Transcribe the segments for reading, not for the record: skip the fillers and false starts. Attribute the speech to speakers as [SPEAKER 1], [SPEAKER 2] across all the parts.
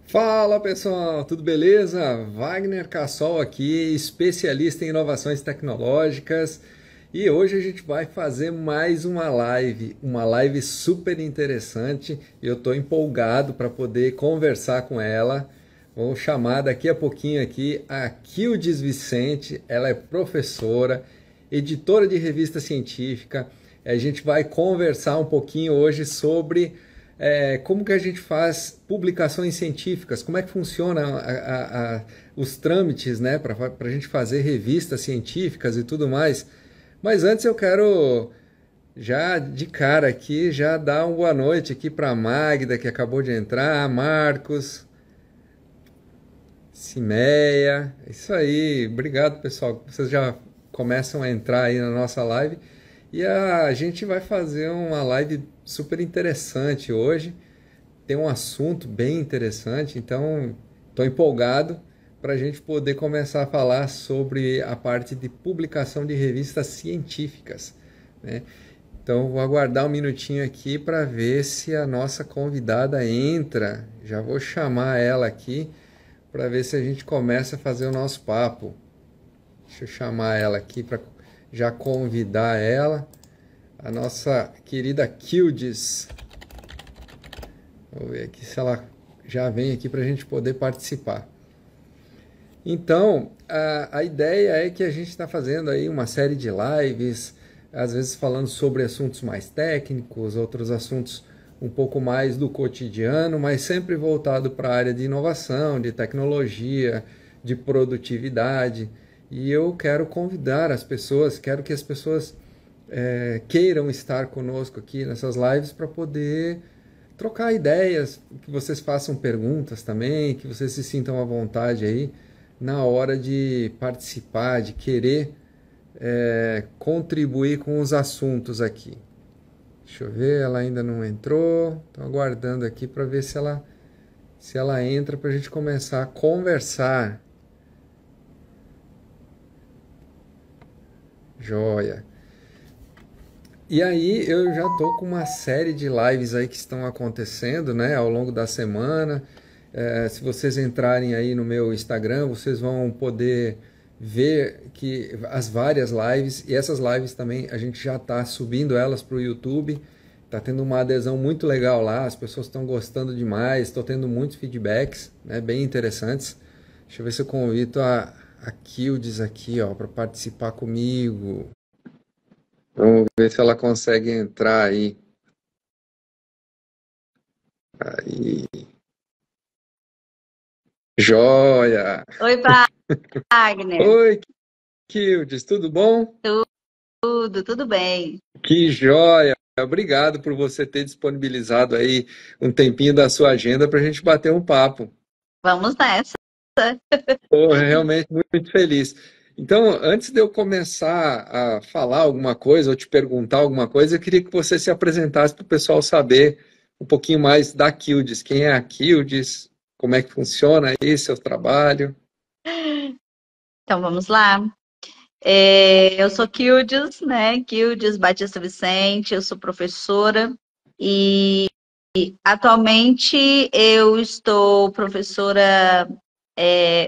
[SPEAKER 1] Fala pessoal, tudo beleza? Wagner Cassol aqui, especialista em inovações tecnológicas, e hoje a gente vai fazer mais uma live super interessante. Eu estou empolgado para poder conversar com ela. Vou chamar daqui a pouquinho aqui a Kildes Vicente, ela é professora, editora de revista científica. A gente vai conversar um pouquinho hoje sobre como que a gente faz publicações científicas, como é que funciona os trâmites, né, para a gente fazer revistas científicas e tudo mais. Mas antes eu quero já de cara aqui já dar uma boa noite aqui para a Magda que acabou de entrar, Marcos, Cimeia, isso aí, obrigado pessoal, vocês já começam a entrar aí na nossa live e a gente vai fazer uma live super interessante hoje, tem um assunto bem interessante, então estou empolgado para a gente poder começar a falar sobre a parte de publicação de revistas científicas, né? Então vou aguardar um minutinho aqui para ver se a nossa convidada entra, já vou chamar ela aqui para ver se a gente começa a fazer o nosso papo. Deixa eu chamar ela aqui para já convidar ela, a nossa querida Kildes. Vou ver aqui se ela já vem aqui para a gente poder participar. Então, a ideia é que a gente está fazendo aí uma série de lives, às vezes falando sobre assuntos mais técnicos, outros assuntos um pouco mais do cotidiano, mas sempre voltado para a área de inovação, de tecnologia, de produtividade. E eu quero convidar as pessoas, quero que as pessoas queiram estar conosco aqui nessas lives para poder trocar ideias, que vocês façam perguntas também, que vocês se sintam à vontade aí na hora de participar, de querer contribuir com os assuntos aqui. Deixa eu ver, ela ainda não entrou. Estou aguardando aqui para ver se ela entra para a gente começar a conversar. Joia. E aí eu já estou com uma série de lives aí que estão acontecendo, né, ao longo da semana. Se vocês entrarem aí no meu Instagram, vocês vão poder ver que as várias lives, e essas lives também a gente já está subindo elas para o YouTube. Está tendo uma adesão muito legal lá, as pessoas estão gostando demais, estou tendo muitos feedbacks, né, bem interessantes. Deixa eu ver se eu convido a Kildes aqui, ó, para participar comigo. Vamos ver se ela consegue entrar aí. Aí. Joia!
[SPEAKER 2] Oi, Wagner.
[SPEAKER 1] Oi, Kildes, tudo bom?
[SPEAKER 2] Tudo bem.
[SPEAKER 1] Que joia! Obrigado por você ter disponibilizado aí um tempinho da sua agenda para a gente bater um papo.
[SPEAKER 2] Vamos nessa.
[SPEAKER 1] Estou realmente muito feliz. Então, antes de eu começar a falar alguma coisa ou te perguntar alguma coisa, eu queria que você se apresentasse para o pessoal saber um pouquinho mais da Kildes. Quem é a Kildes? Como é que funciona aí seu trabalho?
[SPEAKER 2] Então, vamos lá. Eu sou Kildes, né? Kildes Batista Vicente, eu sou professora e atualmente eu estou professora,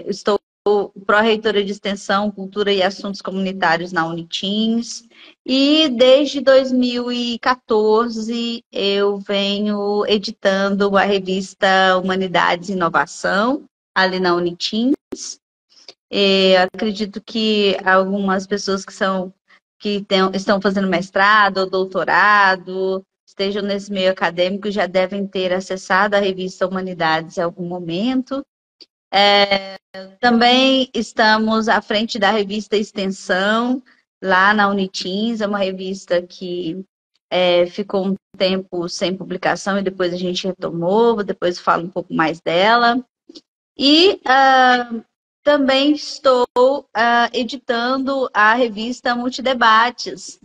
[SPEAKER 2] estou pró-reitora de Extensão, Cultura e Assuntos Comunitários na Unitins, e desde 2014 eu venho editando a revista Humanidades e Inovação, ali na Unitins. Acredito que algumas pessoas estão fazendo mestrado ou doutorado, estejam nesse meio acadêmico, já devem ter acessado a revista Humanidades em algum momento. Também estamos à frente da revista Extensão, lá na Unitins, é uma revista que ficou um tempo sem publicação e depois a gente retomou, depois falo um pouco mais dela. E também estou editando a revista Multidebates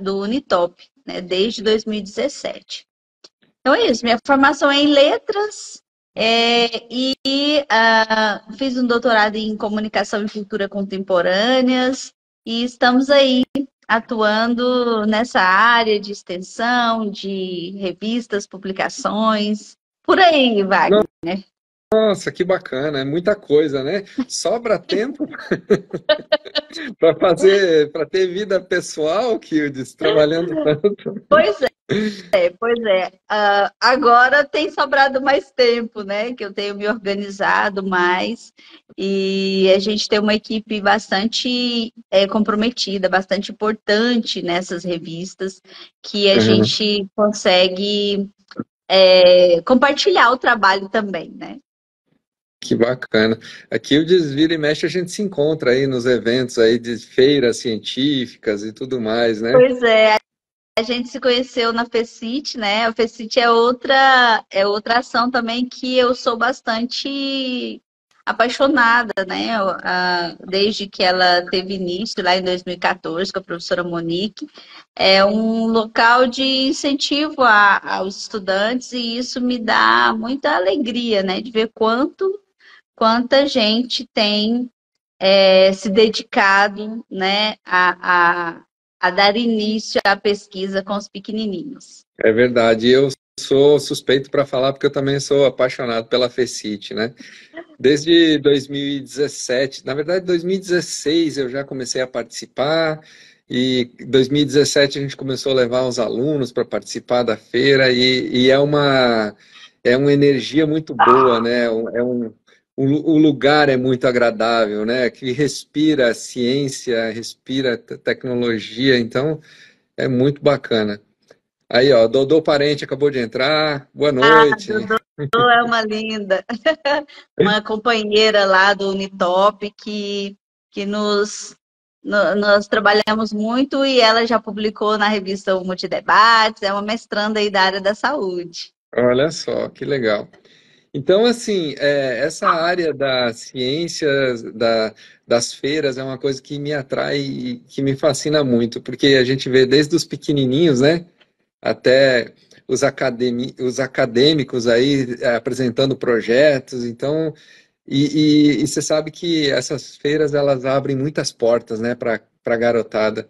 [SPEAKER 2] do Unitop, né, desde 2017. Então é isso, minha formação é em letras fiz um doutorado em comunicação e cultura contemporâneas e estamos aí atuando nessa área de extensão, de revistas, publicações, por aí, Wagner.
[SPEAKER 1] Nossa, que bacana, é muita coisa, né? Sobra tempo para fazer, para ter vida pessoal, Kildes, trabalhando tanto.
[SPEAKER 2] Pois pois é. Agora tem sobrado mais tempo, né? Que eu tenho me organizado mais e a gente tem uma equipe bastante comprometida, bastante importante nessas revistas, que a
[SPEAKER 1] Uhum.
[SPEAKER 2] gente consegue compartilhar o trabalho também, né?
[SPEAKER 1] Que bacana. Aqui o Desvira e Mexe a gente se encontra aí nos eventos aí de feiras científicas e tudo mais, né?
[SPEAKER 2] Pois é, a gente se conheceu na FECIT, né? A FECIT é outra ação também que eu sou bastante apaixonada, né? Desde que ela teve início lá em 2014 com a professora Monique, é um local de incentivo aos estudantes e isso me dá muita alegria, né? De ver quanta gente tem se dedicado, né, a dar início à pesquisa com os pequenininhos.
[SPEAKER 1] É verdade. Eu sou suspeito para falar porque eu também sou apaixonado pela FECIT, né? Desde 2017, na verdade 2016 eu já comecei a participar e em 2017 a gente começou a levar os alunos para participar da feira e é uma energia muito boa, né? O lugar é muito agradável, né? Que respira ciência, respira tecnologia, então é muito bacana. Aí, ó, Dodô Parente acabou de entrar. Boa
[SPEAKER 2] A
[SPEAKER 1] noite.
[SPEAKER 2] Dodô é uma linda, uma companheira lá do Unitop que nós trabalhamos muito e ela já publicou na revista o Multidebates, é uma mestranda aí da área da saúde.
[SPEAKER 1] Olha só, que legal. Então, assim, essa área das ciências, das feiras, é uma coisa que me atrai e que me fascina muito, porque a gente vê desde os pequenininhos, né, até os acadêmicos aí apresentando projetos. Então, e você sabe que essas feiras, elas abrem muitas portas, né, para a garotada.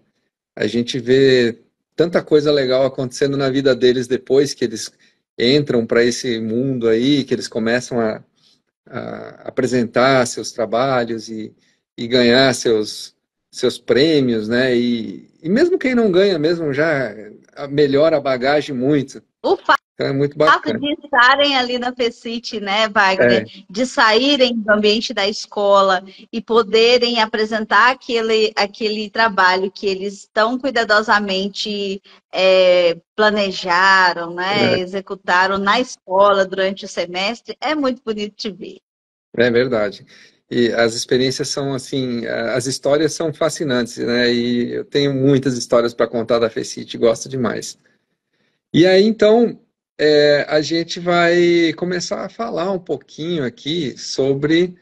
[SPEAKER 1] A gente vê tanta coisa legal acontecendo na vida deles depois que eles entram para esse mundo aí, que eles começam a apresentar seus trabalhos e ganhar seus prêmios, né? E mesmo quem não ganha, mesmo já melhora a bagagem muito.
[SPEAKER 2] O
[SPEAKER 1] Então é muito
[SPEAKER 2] fato
[SPEAKER 1] bacana.
[SPEAKER 2] de estarem ali na FECIT, né, Wagner,
[SPEAKER 1] É,
[SPEAKER 2] de saírem do ambiente da escola e poderem apresentar aquele trabalho que eles tão cuidadosamente planejaram, né,
[SPEAKER 1] é,
[SPEAKER 2] executaram na escola durante o semestre, é muito bonito de ver.
[SPEAKER 1] é verdade. E as experiências são assim, as histórias são fascinantes, né? E eu tenho muitas histórias para contar da FECIT, gosto demais. E aí, então, a gente vai começar a falar um pouquinho aqui sobre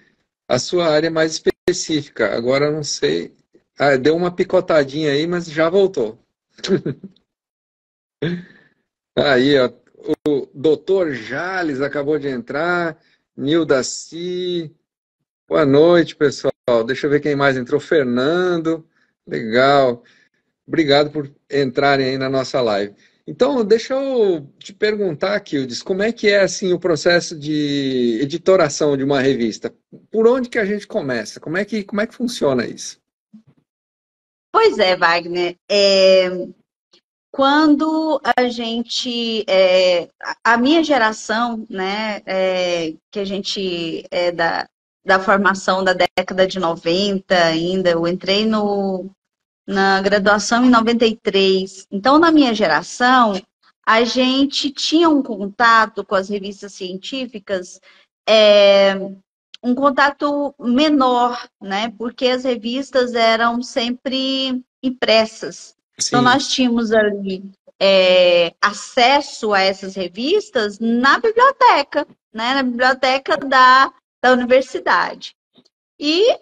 [SPEAKER 1] a sua área mais específica. Agora, eu não sei. Ah, deu uma picotadinha aí, mas já voltou. Aí, ó, o doutor Jales acabou de entrar. Nilda Si. Boa noite, pessoal. Deixa eu ver quem mais entrou. Fernando. Legal. Obrigado por entrarem aí na nossa live. Então, deixa eu te perguntar, Kildes, como é que é assim o processo de editoração de uma revista? Por onde que a gente começa? Como é que funciona isso?
[SPEAKER 2] Pois é, Wagner. Quando a gente, a minha geração, né, que a gente é da formação da década de 90 ainda, eu entrei na graduação em 93. Então, na minha geração, a gente tinha um contato com as revistas científicas, é, um contato menor, né, porque as revistas eram sempre impressas. Então,
[SPEAKER 1] Sim,
[SPEAKER 2] nós tínhamos ali acesso a essas revistas na biblioteca, né? Na biblioteca da universidade. E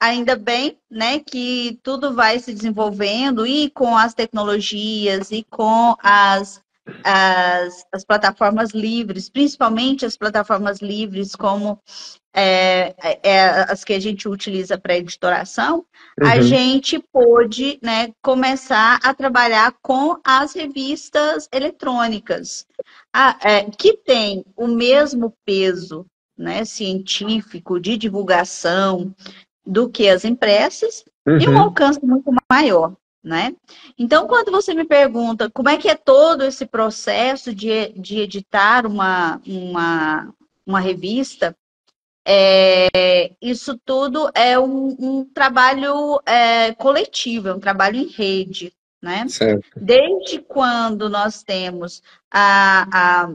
[SPEAKER 2] ainda bem, né, que tudo vai se desenvolvendo e com as tecnologias e com as plataformas livres, principalmente as plataformas livres como as que a gente utiliza para editoração, a
[SPEAKER 1] uhum,
[SPEAKER 2] gente pôde, né, começar a trabalhar com as revistas eletrônicas, que tem o mesmo peso, né, científico, de divulgação, do que as impressas, e um
[SPEAKER 1] Uhum.
[SPEAKER 2] alcance muito maior, né? Então, quando você me pergunta como é que é todo esse processo de editar uma revista, isso tudo é um trabalho coletivo, é um trabalho em rede, né?
[SPEAKER 1] Certo.
[SPEAKER 2] Desde quando nós temos a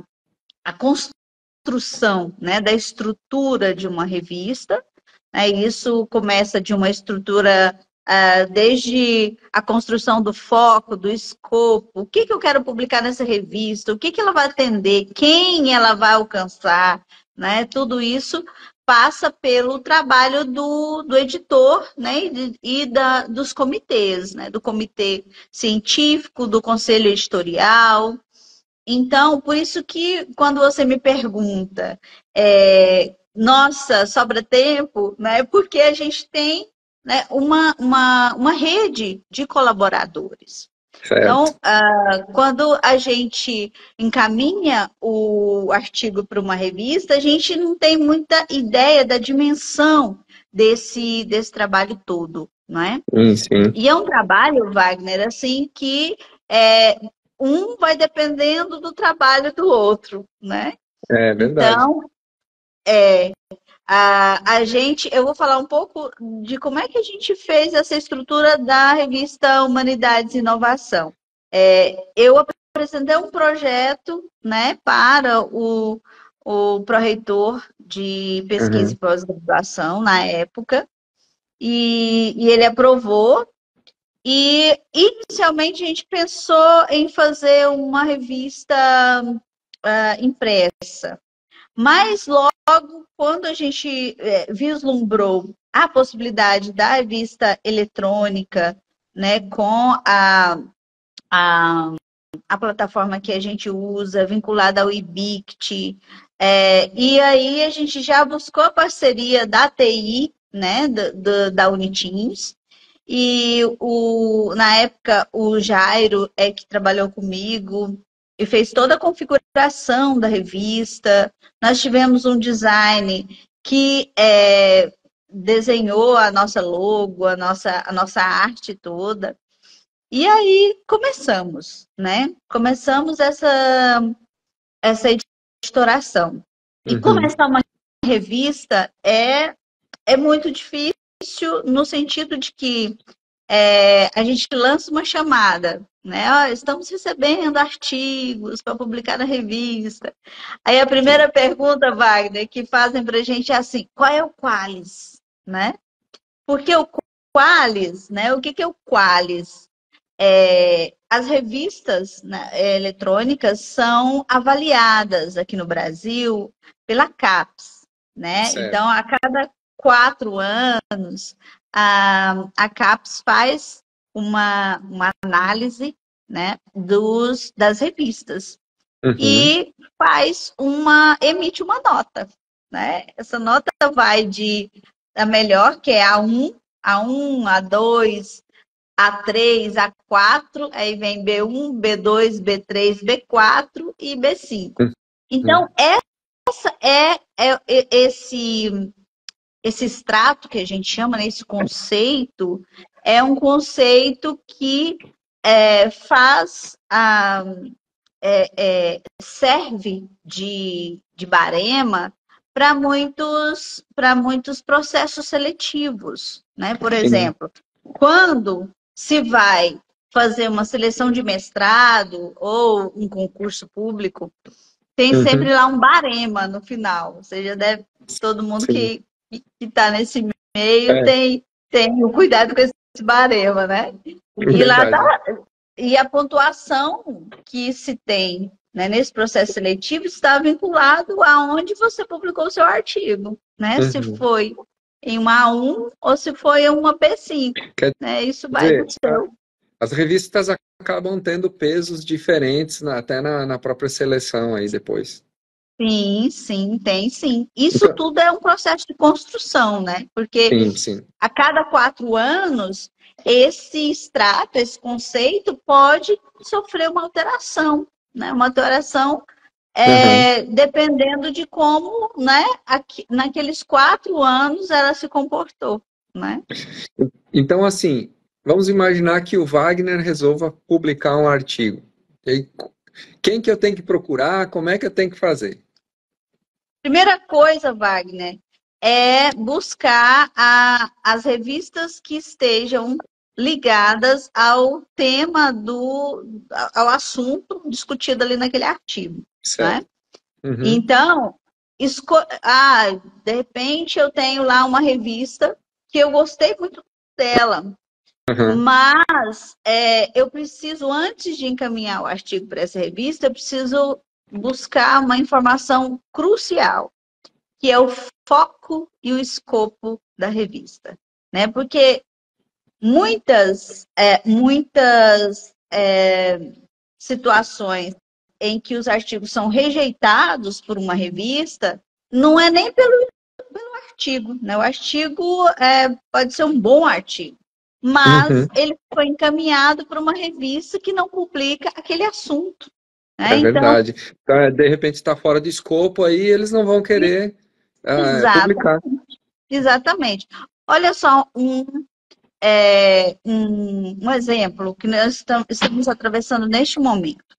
[SPEAKER 2] construção, né, da estrutura de uma revista, né, isso começa de uma estrutura desde a construção do foco, do escopo, o que eu quero publicar nessa revista, o que ela vai atender, quem ela vai alcançar, né? Tudo isso passa pelo trabalho do editor, né? Dos comitês, né? Do comitê científico, do conselho editorial. Então, por isso que quando você me pergunta, nossa, sobra tempo, né? Porque a gente tem, né, uma rede de colaboradores.
[SPEAKER 1] Certo.
[SPEAKER 2] Então, quando a gente encaminha o artigo para uma revista, a gente não tem muita ideia da dimensão desse trabalho todo, não é?
[SPEAKER 1] Sim, sim.
[SPEAKER 2] E é um trabalho, Wagner, assim, que é, um vai dependendo do trabalho do outro, né?
[SPEAKER 1] É verdade.
[SPEAKER 2] Então, a gente, eu vou falar um pouco de como é que a gente fez essa estrutura da revista Humanidades e Inovação. Eu apresentei um projeto, né, para o pró-reitor de pesquisa e
[SPEAKER 1] Uhum.
[SPEAKER 2] pós-graduação na época, e ele aprovou. E inicialmente a gente pensou em fazer uma revista impressa, mas logo quando a gente vislumbrou a possibilidade da revista eletrônica, né, com a, a plataforma que a gente usa, vinculada ao IBICT, e aí a gente já buscou a parceria da TI, né, da Uniteams, e na época o Jairo que trabalhou comigo e fez toda a configuração da revista. Nós tivemos um design que desenhou a nossa logo, a nossa arte toda. E aí começamos, né? Começamos essa editoração. E
[SPEAKER 1] Uhum.
[SPEAKER 2] começar uma revista é muito difícil no sentido de que a gente lança uma chamada, né? Ó, estamos recebendo artigos para publicar na revista. Aí a primeira pergunta, Wagner, que fazem para a gente é assim: qual é o Qualis, né? Porque o Qualis, né? O que é o Qualis? As revistas, né, eletrônicas são avaliadas aqui no Brasil pela CAPES, né?
[SPEAKER 1] Certo.
[SPEAKER 2] Então, a cada 4 anos, a CAPES faz uma análise, né, das revistas
[SPEAKER 1] Uhum.
[SPEAKER 2] e emite uma nota, né? Essa nota vai de a melhor, que é A1, A2, A3, A4, aí vem B1, B2, B3, B4 e B5.
[SPEAKER 1] Uhum.
[SPEAKER 2] Então, essa esse extrato que a gente chama, né, esse conceito, é um conceito que faz serve de barema para muitos processos seletivos, né? Por
[SPEAKER 1] Sim.
[SPEAKER 2] exemplo, quando se vai fazer uma seleção de mestrado ou um concurso público, tem
[SPEAKER 1] Uhum.
[SPEAKER 2] sempre lá um barema no final. Ou seja, todo mundo
[SPEAKER 1] Sim.
[SPEAKER 2] que está nesse meio
[SPEAKER 1] É,
[SPEAKER 2] tem o cuidado com esse barema, né? E lá tá,
[SPEAKER 1] verdade.
[SPEAKER 2] e a pontuação que se tem, né, nesse processo seletivo está vinculado aonde você publicou o seu artigo, né? Se
[SPEAKER 1] Uhum.
[SPEAKER 2] foi em uma A1 ou se foi em uma B5,
[SPEAKER 1] Quer
[SPEAKER 2] né? Isso vai do
[SPEAKER 1] dizer,
[SPEAKER 2] seu.
[SPEAKER 1] as revistas acabam tendo pesos diferentes até na própria seleção aí depois.
[SPEAKER 2] Sim, sim, tem sim. Isso
[SPEAKER 1] Então,
[SPEAKER 2] tudo é um processo de construção, né? Porque
[SPEAKER 1] sim, sim.
[SPEAKER 2] a cada 4 anos, esse extrato, esse conceito pode sofrer uma alteração, né? Uma alteração
[SPEAKER 1] Aham.
[SPEAKER 2] dependendo de como, né, naqueles 4 anos ela se comportou, né?
[SPEAKER 1] Então, assim, vamos imaginar que o Wagner resolva publicar um artigo. E aí, quem que eu tenho que procurar? Como é que eu tenho que fazer?
[SPEAKER 2] Primeira coisa, Wagner, é buscar as revistas que estejam ligadas ao tema ao assunto discutido ali naquele artigo, né?
[SPEAKER 1] Certo. Uhum.
[SPEAKER 2] Então, de repente eu tenho lá uma revista que eu gostei muito dela,
[SPEAKER 1] Aham.
[SPEAKER 2] mas eu preciso, antes de encaminhar o artigo para essa revista, eu preciso buscar uma informação crucial, que é o foco e o escopo da revista, né? Porque muitas situações em que os artigos são rejeitados por uma revista, não é nem pelo artigo, né? O artigo pode ser um bom artigo,
[SPEAKER 1] Uhum.
[SPEAKER 2] mas ele foi encaminhado para uma revista que não publica aquele assunto, né?
[SPEAKER 1] É
[SPEAKER 2] Então,
[SPEAKER 1] verdade. Então, de repente está fora de escopo, aí eles não vão querer
[SPEAKER 2] exata,
[SPEAKER 1] publicar.
[SPEAKER 2] exatamente. Olha só um exemplo que nós estamos atravessando neste momento.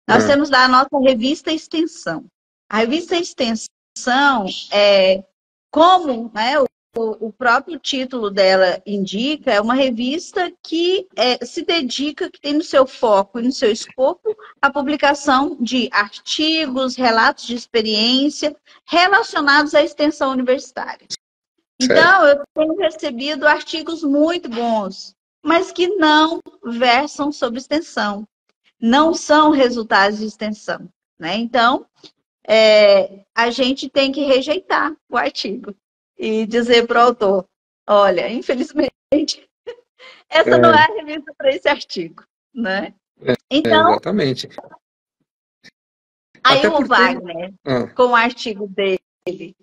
[SPEAKER 2] Nós
[SPEAKER 1] Ah,
[SPEAKER 2] temos lá a nossa revista Extensão. A revista Extensão é como, né, o próprio título dela indica, é uma revista que se dedica, que tem no seu foco e no seu escopo a publicação de artigos, relatos de experiência relacionados à extensão universitária.
[SPEAKER 1] certo.
[SPEAKER 2] Então, eu tenho recebido artigos muito bons, mas que não versam sobre extensão, não são resultados de extensão, né? Então, a gente tem que rejeitar o artigo e dizer para o autor: olha, infelizmente, essa não
[SPEAKER 1] É,
[SPEAKER 2] é a revista para esse artigo, né?
[SPEAKER 1] é,
[SPEAKER 2] Então,
[SPEAKER 1] exatamente.
[SPEAKER 2] aí
[SPEAKER 1] Até
[SPEAKER 2] o
[SPEAKER 1] por ter.
[SPEAKER 2] Wagner,
[SPEAKER 1] Ah,
[SPEAKER 2] com o artigo dele,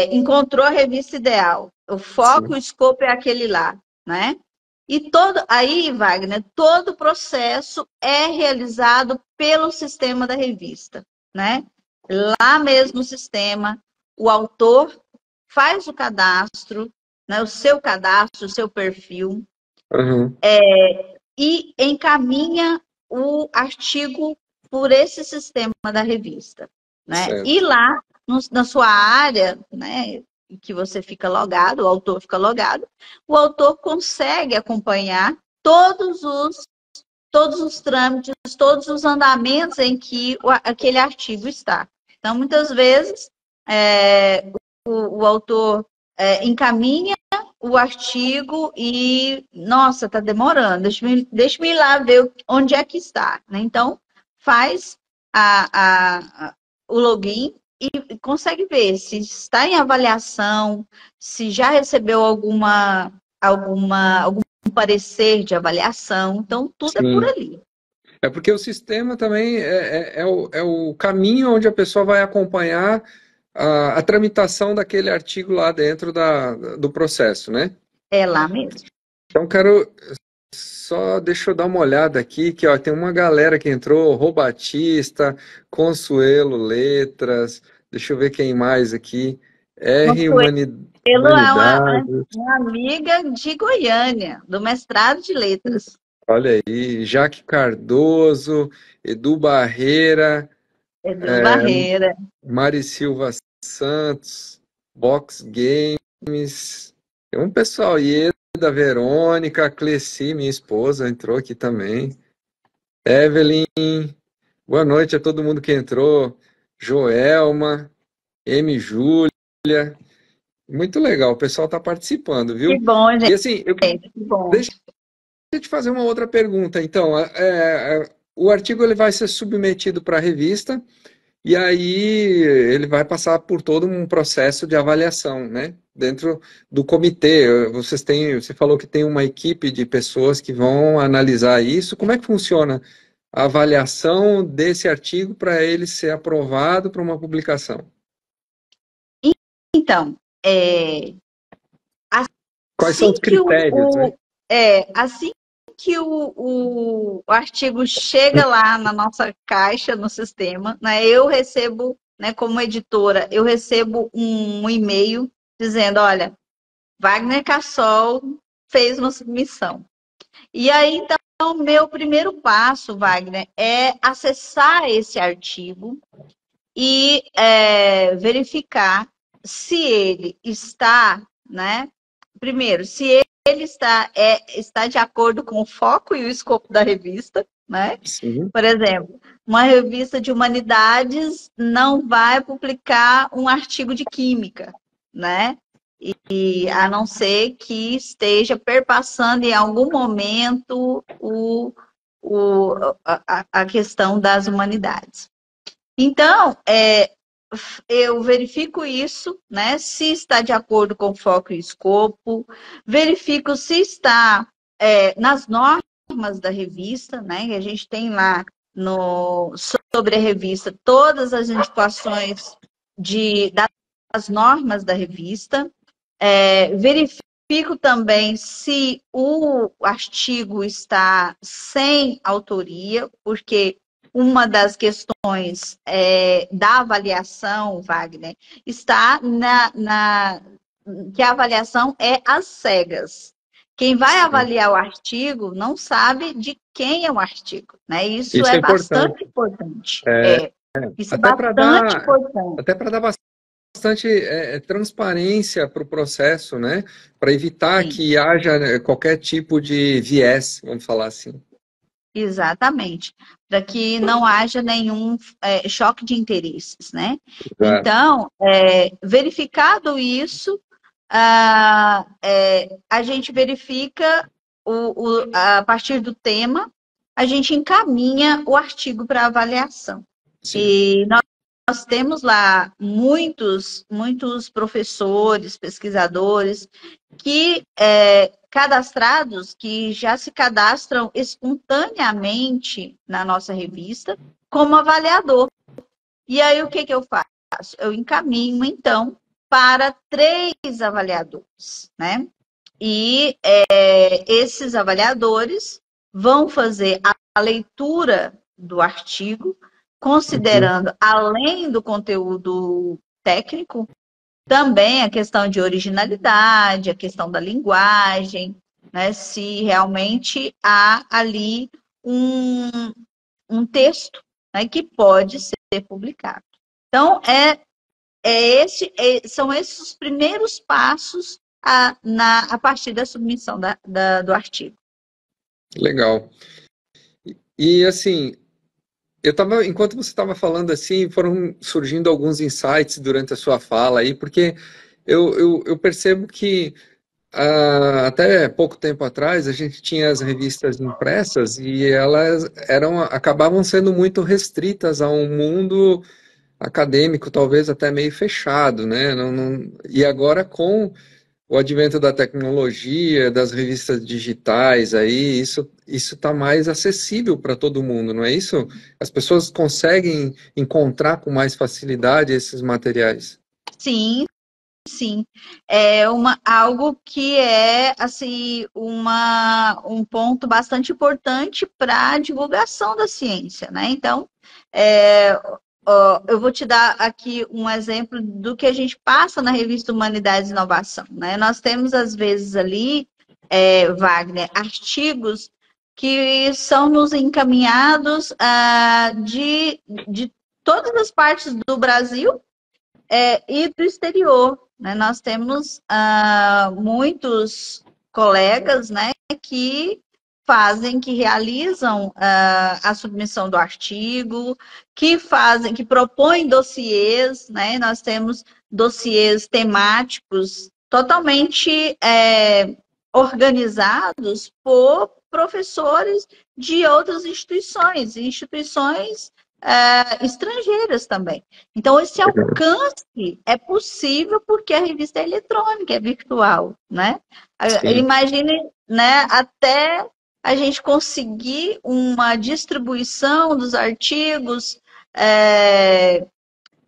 [SPEAKER 2] encontrou a revista ideal. O foco, o
[SPEAKER 1] sim,
[SPEAKER 2] escopo é aquele lá, né? E aí, Wagner, todo o processo é realizado pelo sistema da revista, né? Lá mesmo no sistema, o autor faz o cadastro, né? O seu cadastro, o seu perfil,
[SPEAKER 1] uhum,
[SPEAKER 2] e encaminha o artigo por esse sistema da revista, né? E
[SPEAKER 1] certo.
[SPEAKER 2] lá na sua área, né, que você fica logado, o autor fica logado, o autor consegue acompanhar todos os trâmites, todos os andamentos em que aquele artigo está. Então, muitas vezes, o autor encaminha o artigo e, nossa, está demorando, deixa-me ir lá ver onde é que está, né? Então, faz o login e consegue ver se está em avaliação, se já recebeu algum parecer de avaliação. Então, tudo é por
[SPEAKER 1] Sim.
[SPEAKER 2] ali.
[SPEAKER 1] É porque o sistema também é o caminho onde a pessoa vai acompanhar a tramitação daquele artigo lá dentro do processo, né?
[SPEAKER 2] É lá mesmo.
[SPEAKER 1] Então, quero só deixa eu dar uma olhada aqui, que ó, tem uma galera que entrou, Rô Batista, Consuelo Letras, deixa eu ver quem mais aqui, R
[SPEAKER 2] Consuelo é
[SPEAKER 1] Humanidade,
[SPEAKER 2] uma amiga de Goiânia, do mestrado de letras.
[SPEAKER 1] olha aí, Jaque Cardoso, Edu Barreira,
[SPEAKER 2] Edu Barreira.
[SPEAKER 1] Mari Silva Santos, Box Games, tem um pessoal, Ieda Verônica, Cleci, minha esposa, entrou aqui também, Evelyn, boa noite a todo mundo que entrou, Joelma, M. Júlia, muito legal, o pessoal está participando,
[SPEAKER 2] Que
[SPEAKER 1] viu?
[SPEAKER 2] bom,
[SPEAKER 1] E assim,
[SPEAKER 2] gente, que bom.
[SPEAKER 1] deixa eu te fazer uma outra pergunta, então, o artigo ele vai ser submetido para a revista, e aí ele vai passar por todo um processo de avaliação, né? Dentro do comitê, você falou que tem uma equipe de pessoas que vão analisar isso. Como é que funciona a avaliação desse artigo para ele ser aprovado para uma publicação?
[SPEAKER 2] Então,
[SPEAKER 1] Quais são
[SPEAKER 2] assim
[SPEAKER 1] os
[SPEAKER 2] que
[SPEAKER 1] critérios, né?
[SPEAKER 2] assim que o artigo chega lá na nossa caixa, no sistema, né, eu recebo, né, como editora, eu recebo um e-mail dizendo, olha, Wagner Cassol fez uma submissão. E aí, então, meu primeiro passo, Wagner, é acessar esse artigo e verificar se ele está, né? Primeiro, se ele está de acordo com o foco e o escopo da revista, né?
[SPEAKER 1] Sim.
[SPEAKER 2] Por exemplo, uma revista de humanidades não vai publicar um artigo de química, né? E a não ser que esteja perpassando em algum momento a questão das humanidades. Então, eu verifico isso, né? Se está de acordo com o foco e escopo, verifico se está nas normas da revista, né? Que a gente tem lá sobre a revista todas as indicações das normas da revista. Verifico também se o artigo está sem autoria, porque uma das questões da avaliação, Wagner, está que a avaliação é às cegas. Quem vai avaliar o artigo não sabe de quem é o artigo, né? Isso
[SPEAKER 1] Isso
[SPEAKER 2] é
[SPEAKER 1] é importante.
[SPEAKER 2] bastante importante. Isso é
[SPEAKER 1] Até para
[SPEAKER 2] bastante importante.
[SPEAKER 1] bastante transparência para o processo, né? Para evitar
[SPEAKER 2] Sim.
[SPEAKER 1] que haja qualquer tipo de viés, vamos falar assim.
[SPEAKER 2] Exatamente, para que não haja nenhum choque de interesses, né?
[SPEAKER 1] Exato.
[SPEAKER 2] Então, verificado isso, a gente verifica a partir do tema, a gente encaminha o artigo para avaliação.
[SPEAKER 1] Sim.
[SPEAKER 2] E nós temos lá muitos professores, pesquisadores, que cadastrados, que já se cadastram espontaneamente na nossa revista como avaliador. E aí, o que eu faço? Eu encaminho, então, para 3 avaliadores, né? E esses avaliadores vão fazer a leitura do artigo, considerando, além do conteúdo técnico, também a questão de originalidade, a questão da linguagem, né? Se realmente há ali um texto, né, que pode ser publicado. Então, são esses os primeiros passos a partir da submissão do artigo.
[SPEAKER 1] Legal. E assim, enquanto você estava falando assim, foram surgindo alguns insights durante a sua fala aí, porque eu percebo que até pouco tempo atrás a gente tinha as revistas impressas e elas acabavam sendo muito restritas a um mundo acadêmico, talvez até meio fechado, né? E agora com o advento da tecnologia, das revistas digitais, aí isso está mais acessível para todo mundo, não é isso? As pessoas conseguem encontrar com mais facilidade esses materiais.
[SPEAKER 2] Sim, sim. É algo que é assim um ponto bastante importante para a divulgação da ciência, né? Então, eu vou te dar aqui um exemplo do que a gente passa na revista Humanidades e Inovação, né? Nós temos, às vezes, ali, Wagner, artigos que são nos encaminhados de todas as partes do Brasil e do exterior, né? Nós temos muitos colegas, né, que realizam a submissão do artigo, que propõem dossiês, né? Nós temos dossiês temáticos totalmente organizados por professores de outras instituições estrangeiras também. Então, esse alcance é possível porque a revista é eletrônica, é virtual, né?
[SPEAKER 1] Sim.
[SPEAKER 2] Imagine, né, até a gente conseguir uma distribuição dos artigos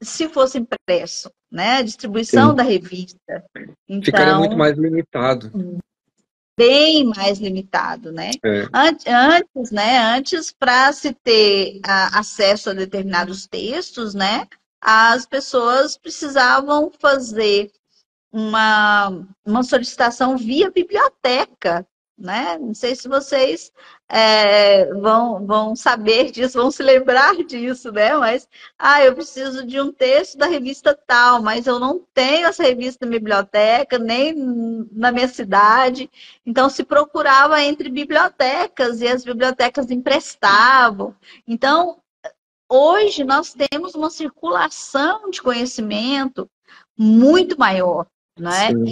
[SPEAKER 2] se fosse impresso, né? A distribuição da revista. Então,
[SPEAKER 1] ficaria muito mais limitado.
[SPEAKER 2] bem mais limitado, né?
[SPEAKER 1] É.
[SPEAKER 2] Antes, para se ter acesso a determinados textos, né, as pessoas precisavam fazer uma solicitação via biblioteca, né? Não sei se vocês vão saber disso, vão se lembrar disso, né? Mas, eu preciso de um texto da revista tal, mas eu não tenho essa revista na biblioteca, nem na minha cidade. Então, se procurava entre bibliotecas e as bibliotecas emprestavam. Então, hoje nós temos uma circulação de conhecimento muito maior, né?
[SPEAKER 1] Sim.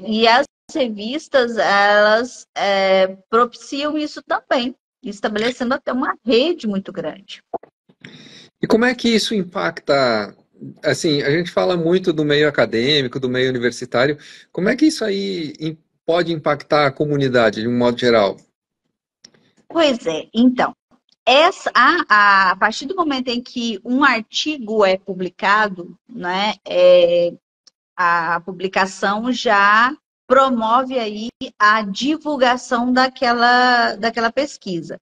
[SPEAKER 2] E as revistas, elas propiciam isso também, estabelecendo até uma rede muito grande.
[SPEAKER 1] E como é que isso impacta? Assim, a gente fala muito do meio acadêmico, do meio universitário. Como é que isso aí pode impactar a comunidade de um modo geral?
[SPEAKER 2] Pois é, então, a partir do momento em que um artigo é publicado, né, a publicação já promove aí a divulgação daquela pesquisa.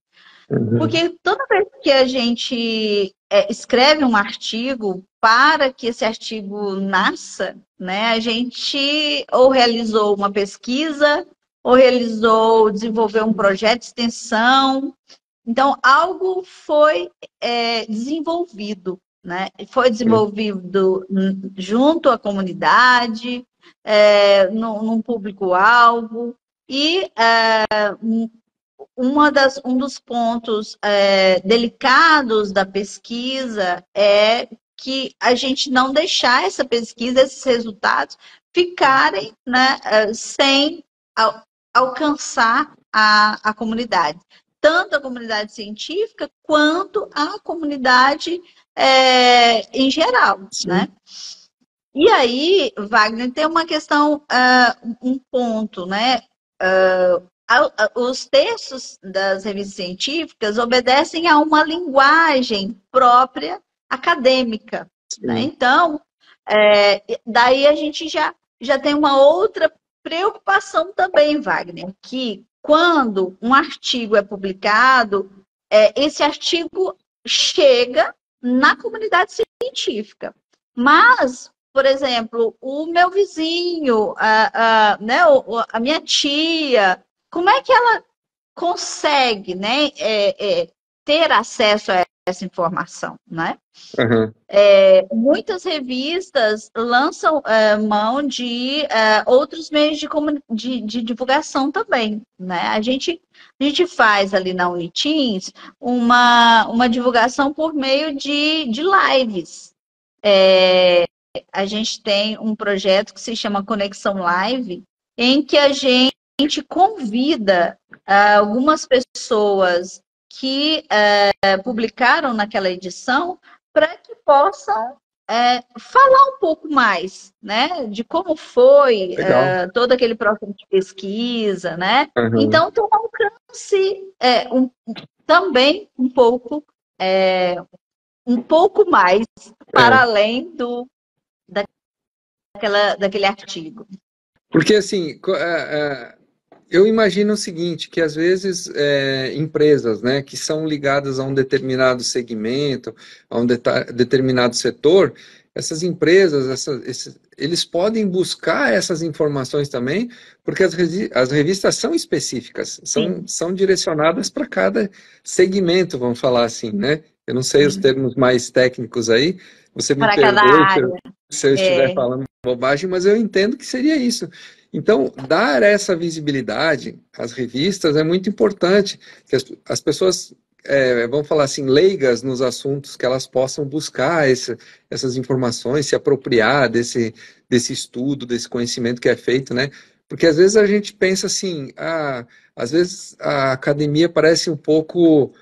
[SPEAKER 1] Uhum.
[SPEAKER 2] Porque toda vez que a gente escreve um artigo, para que esse artigo nasça, né, a gente ou realizou uma pesquisa, ou desenvolveu um projeto de extensão. Então, algo foi desenvolvido, né? Foi desenvolvido junto à comunidade, num público-alvo, e um dos pontos delicados da pesquisa é que a gente não deixar essa pesquisa, esses resultados, ficarem, né, sem alcançar a comunidade. Tanto a comunidade científica quanto a comunidade em geral,
[SPEAKER 1] Sim.
[SPEAKER 2] né? E aí, Wagner, tem uma questão, um ponto, né? Os textos das revistas científicas obedecem a uma linguagem própria acadêmica, né?
[SPEAKER 1] Sim.
[SPEAKER 2] Então, daí a gente já tem uma outra preocupação também, Wagner, que quando um artigo é publicado, esse artigo chega na comunidade científica. Mas, por exemplo, o meu vizinho, né, a minha tia, como é que ela consegue, né, ter acesso a essa informação, né?
[SPEAKER 1] Uhum.
[SPEAKER 2] Muitas revistas lançam mão de outros meios de divulgação também, né? A gente faz ali na Uniteams uma divulgação por meio de lives. A gente tem um projeto que se chama Conexão Live, em que a gente convida algumas pessoas que publicaram naquela edição para que possam falar um pouco mais, né, de como foi
[SPEAKER 1] Legal.
[SPEAKER 2] todo aquele processo de pesquisa, né?
[SPEAKER 1] Uhum.
[SPEAKER 2] Então, tem um alcance também um pouco mais para
[SPEAKER 1] É.
[SPEAKER 2] além daquele artigo.
[SPEAKER 1] Porque assim, eu imagino o seguinte, que às vezes empresas, né, que são ligadas a um determinado segmento, a um determinado setor, essas empresas, eles podem buscar essas informações também, porque as revistas são específicas,
[SPEAKER 2] Sim,
[SPEAKER 1] são direcionadas para cada segmento, vamos falar assim, né? Eu não sei os
[SPEAKER 2] sim.
[SPEAKER 1] termos mais técnicos aí, você me
[SPEAKER 2] Para cada
[SPEAKER 1] perdoe
[SPEAKER 2] área.
[SPEAKER 1] se eu estiver
[SPEAKER 2] É,
[SPEAKER 1] falando bobagem, mas eu entendo que seria isso. Então, dar essa visibilidade às revistas é muito importante, que as pessoas, vamos falar assim, leigas nos assuntos, que elas possam buscar essas informações, se apropriar desse estudo, desse conhecimento que é feito, né? Porque às vezes a gente pensa assim, às vezes a academia parece um pouco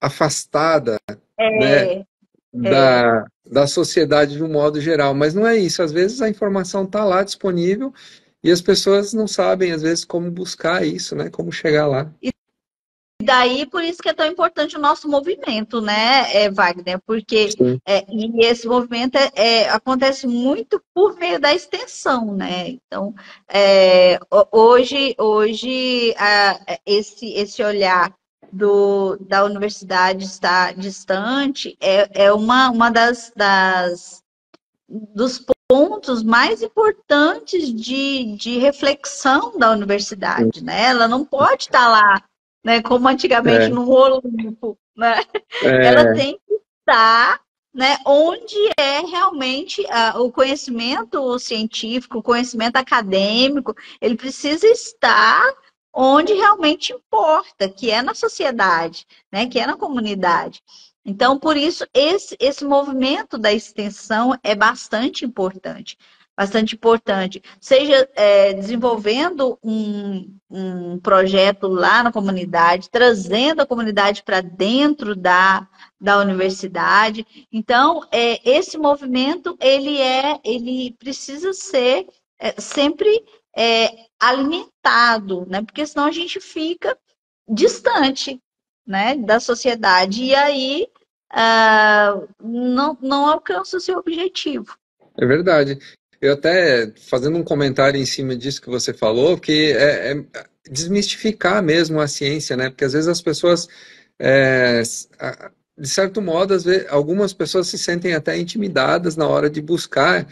[SPEAKER 1] afastada, né,
[SPEAKER 2] é, é.
[SPEAKER 1] da sociedade de um modo geral, mas não é isso. Às vezes a informação está lá disponível e as pessoas não sabem, às vezes, como buscar isso, né? Como chegar lá.
[SPEAKER 2] daí, por isso que é tão importante o nosso movimento, né, Wagner? Porque e esse movimento acontece muito por meio da extensão, né? Então, hoje esse olhar da universidade estar distante é uma dos pontos mais importantes de reflexão da universidade, né? Ela não pode estar lá, né, como antigamente no Olimpo, né? Ela tem que estar, né, onde é realmente o conhecimento científico, o conhecimento acadêmico, ele precisa estar onde realmente importa, que é na sociedade, né, que é na comunidade. Então, por isso, esse movimento da extensão é bastante importante. Bastante importante. Seja desenvolvendo um projeto lá na comunidade, trazendo a comunidade para dentro da universidade. Então, esse movimento, ele precisa ser sempre alimentado, né? Porque senão a gente fica distante, né, da sociedade, e aí não alcança o seu objetivo.
[SPEAKER 1] É verdade. Eu até, fazendo um comentário em cima disso que você falou, que é desmistificar mesmo a ciência, né? Porque às vezes as pessoas, de certo modo, algumas pessoas se sentem até intimidadas na hora de buscar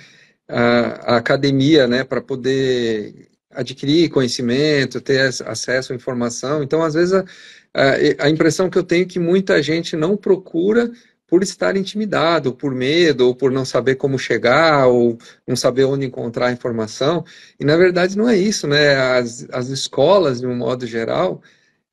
[SPEAKER 1] a academia, né? Para poder adquirir conhecimento, ter acesso à informação. Então, às vezes, a impressão que eu tenho é que muita gente não procura por estar intimidado, por medo, ou por não saber como chegar, ou não saber onde encontrar a informação. E, na verdade, não é isso, né? As escolas, de um modo geral,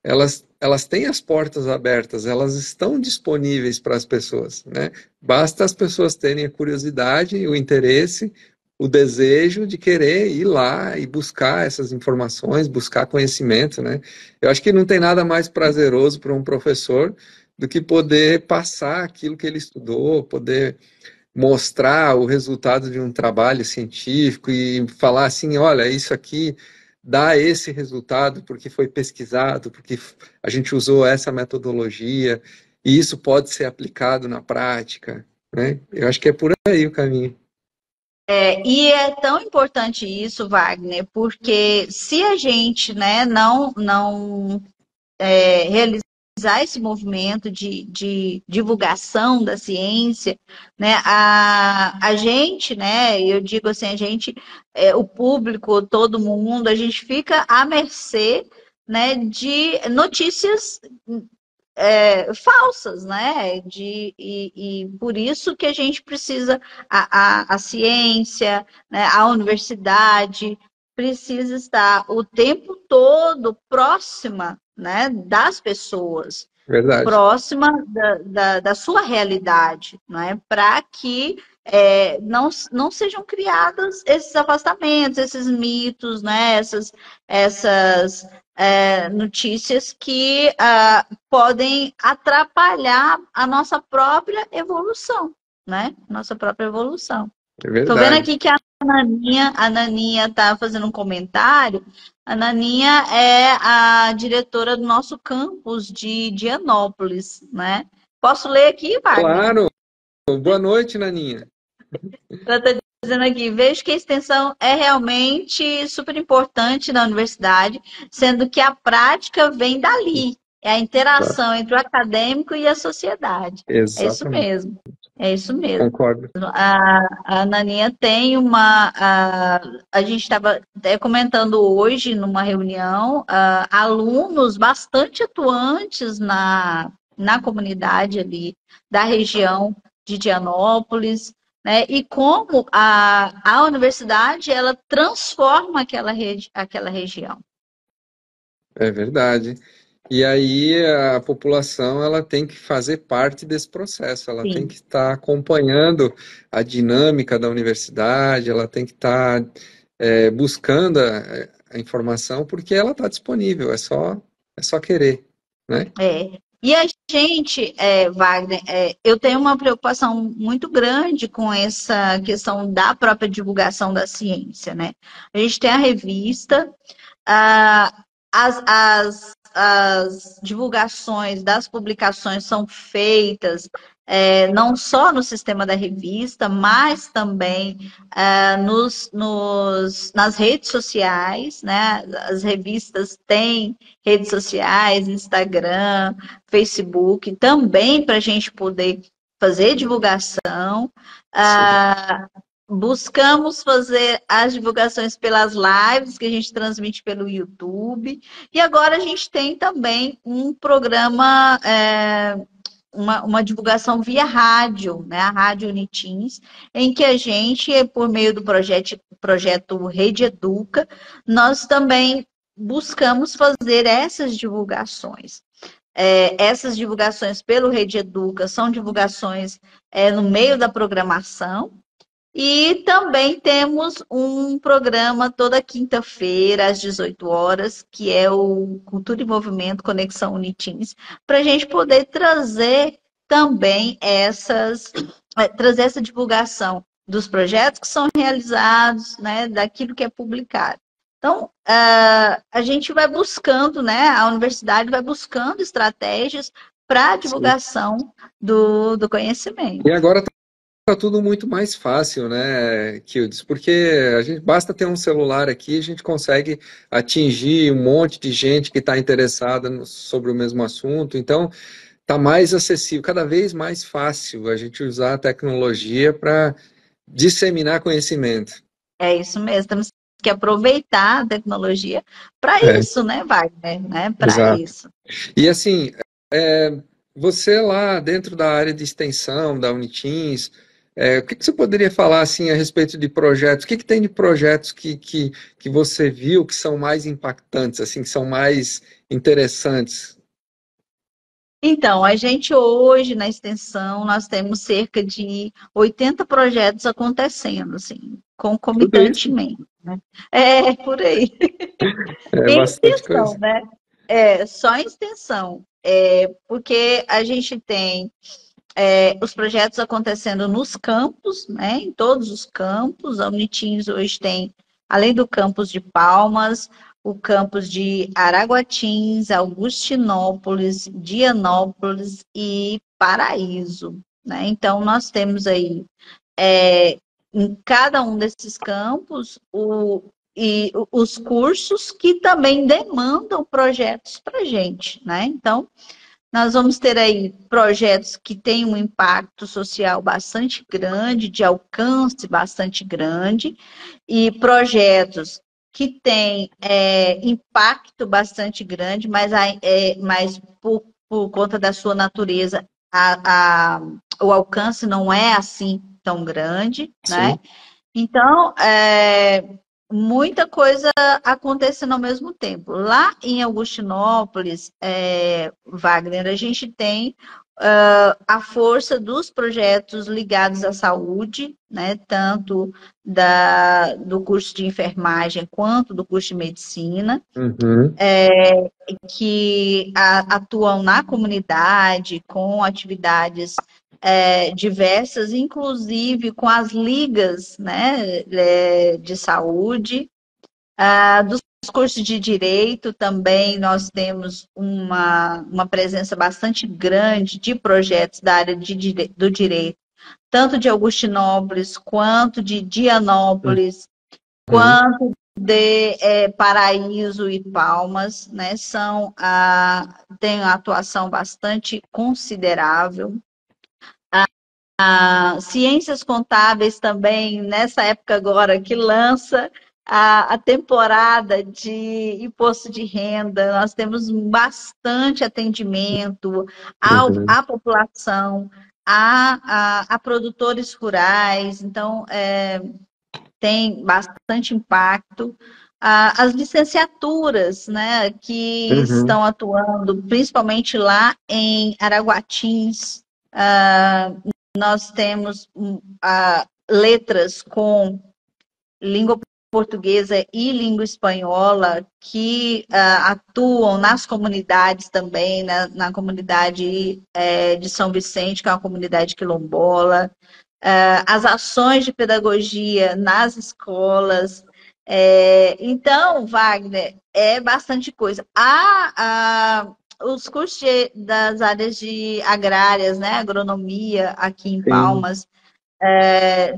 [SPEAKER 1] elas têm as portas abertas, elas estão disponíveis para as pessoas, né? Basta as pessoas terem a curiosidade, o interesse, o desejo de querer ir lá e buscar essas informações, buscar conhecimento, né? Eu acho que não tem nada mais prazeroso para um professor do que poder passar aquilo que ele estudou, poder mostrar o resultado de um trabalho científico e falar assim, olha, isso aqui dá esse resultado porque foi pesquisado, porque a gente usou essa metodologia e isso pode ser aplicado na prática, né? Eu acho que é por aí o caminho.
[SPEAKER 2] E é tão importante isso, Wagner, porque se a gente, né, não realizar esse movimento de divulgação da ciência, né, a gente, né, eu digo assim, a gente, o público, todo mundo, a gente fica à mercê, né, de notícias falsas, né? E por isso que a gente precisa, a ciência, né? A universidade precisa estar o tempo todo próxima, né? Das pessoas,
[SPEAKER 1] Verdade.
[SPEAKER 2] próxima da sua realidade, né? Para que não sejam criados esses afastamentos, esses mitos, né? Essas notícias que podem atrapalhar a nossa própria evolução, né? Nossa própria evolução.
[SPEAKER 1] É
[SPEAKER 2] Tô vendo
[SPEAKER 1] verdade.
[SPEAKER 2] aqui que a Naninha tá fazendo um comentário. A Naninha é a diretora do nosso campus de Dianópolis, né? Posso ler aqui, Wagner?
[SPEAKER 1] Claro. Boa noite, Naninha.
[SPEAKER 2] Ela está dizendo aqui, vejo que a extensão é realmente super importante na universidade, sendo que a prática vem dali. É a
[SPEAKER 1] Claro.
[SPEAKER 2] interação entre o acadêmico e a sociedade. É isso
[SPEAKER 1] Exatamente.
[SPEAKER 2] mesmo. É isso mesmo.
[SPEAKER 1] Concordo.
[SPEAKER 2] A Naninha tem uma. A gente estava comentando hoje numa reunião, alunos bastante atuantes na comunidade ali da região de Dianópolis, né? E como a universidade ela transforma aquela região.
[SPEAKER 1] É verdade. E aí a população ela tem que fazer parte desse processo, ela tem que
[SPEAKER 2] Sim.
[SPEAKER 1] estar acompanhando a dinâmica da universidade, ela tem que estar buscando a informação porque ela está disponível, é só querer, né?
[SPEAKER 2] E a gente, Wagner, eu tenho uma preocupação muito grande com essa questão da própria divulgação da ciência, né? A gente tem a revista, as as divulgações das publicações são feitas não só no sistema da revista, mas também nas redes sociais, né? As revistas têm redes sociais, Instagram, Facebook, também para a gente poder fazer divulgação. Buscamos fazer as divulgações pelas lives que a gente transmite pelo YouTube. E agora a gente tem também um programa, uma divulgação via rádio, né? A Rádio Unitins, em que a gente, por meio do projeto Rede Educa, nós também buscamos fazer essas divulgações. Essas divulgações pelo Rede Educa são divulgações no meio da programação. E também temos um programa toda quinta-feira, às 18 horas, que é o Cultura e Movimento Conexão Unitins, para a gente poder trazer também trazer essa divulgação dos projetos que são realizados, né, daquilo que é publicado. Então, a gente vai buscando, né, a universidade vai buscando estratégias para a divulgação do conhecimento.
[SPEAKER 1] E agora tá tudo muito mais fácil, né, Kildes? Porque a gente basta ter um celular aqui, a gente consegue atingir um monte de gente que está interessada sobre o mesmo assunto. Então, tá mais acessível, cada vez mais fácil a gente usar a tecnologia para disseminar conhecimento.
[SPEAKER 2] É isso mesmo, temos que aproveitar a tecnologia para isso, né, Wagner? Né? Para
[SPEAKER 1] Exato.
[SPEAKER 2] isso.
[SPEAKER 1] E assim, você lá dentro da área de extensão da Unitins, o que você poderia falar assim a respeito de projetos? O que tem de projetos que você viu que são mais impactantes, assim, que são mais interessantes?
[SPEAKER 2] Então, a gente hoje na extensão, nós temos cerca de 80 projetos acontecendo, assim,
[SPEAKER 1] Tudo isso
[SPEAKER 2] concomitantemente, né? É, por aí.
[SPEAKER 1] é
[SPEAKER 2] Em
[SPEAKER 1] bastante
[SPEAKER 2] extensão,
[SPEAKER 1] coisa.
[SPEAKER 2] né? Só em extensão. Porque a gente tem os projetos acontecendo nos campos, né? Em todos os campos. A Unitins hoje tem, além do campus de Palmas, o campus de Araguatins, Augustinópolis, Dianópolis e Paraíso, né? Então, nós temos aí, em cada um desses campos, os cursos que também demandam projetos para a gente, né? Então, nós vamos ter aí projetos que têm um impacto social bastante grande, de alcance bastante grande, e projetos que têm impacto bastante grande, mas por conta da sua natureza, o alcance não é assim tão grande, né?
[SPEAKER 1] Sim.
[SPEAKER 2] Então, muita coisa acontecendo ao mesmo tempo. Lá em Augustinópolis, Wagner, a gente tem a força dos projetos ligados à saúde, né, tanto do curso de enfermagem quanto do curso de medicina,
[SPEAKER 1] Uhum.
[SPEAKER 2] que atuam na comunidade com atividades diversas, inclusive com as ligas, né, de saúde. Dos cursos de direito também nós temos uma presença bastante grande de projetos da área do direito, tanto de Augustinópolis, quanto de Dianópolis,
[SPEAKER 1] Uhum.
[SPEAKER 2] quanto de Paraíso e Palmas, né? Tem uma atuação bastante considerável. Ciências contábeis também, nessa época agora que lança a temporada de imposto de renda, nós temos bastante atendimento
[SPEAKER 1] Uhum.
[SPEAKER 2] à população, a produtores rurais, então tem bastante impacto. As licenciaturas, né, que
[SPEAKER 1] Uhum.
[SPEAKER 2] estão atuando, principalmente lá em Araguatins, nós temos letras com língua portuguesa e língua espanhola que atuam nas comunidades também, na comunidade de São Vicente, que é uma comunidade quilombola, as ações de pedagogia nas escolas, Então, Wagner, é bastante coisa. Os cursos das áreas de agrárias, né, agronomia aqui em
[SPEAKER 1] Sim,
[SPEAKER 2] Palmas,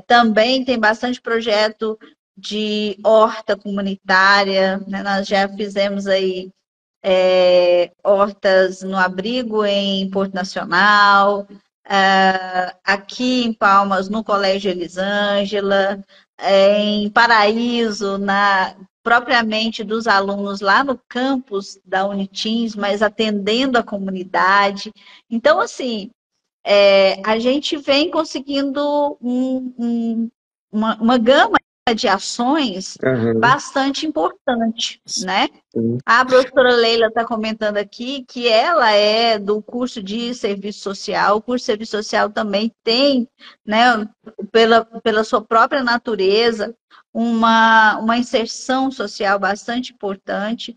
[SPEAKER 2] também tem bastante projeto de horta comunitária, né? Nós já fizemos aí hortas no abrigo em Porto Nacional, aqui em Palmas, no Colégio Elisângela, em Paraíso, propriamente dos alunos lá no campus da Unitins, mas atendendo a comunidade. Então, assim, a gente vem conseguindo uma gama de ações
[SPEAKER 1] aham,
[SPEAKER 2] bastante importante, né?
[SPEAKER 1] sim,
[SPEAKER 2] A professora Leila está comentando aqui que ela é do curso de serviço social. O curso de serviço social também tem, né, pela sua própria natureza, uma inserção social bastante importante.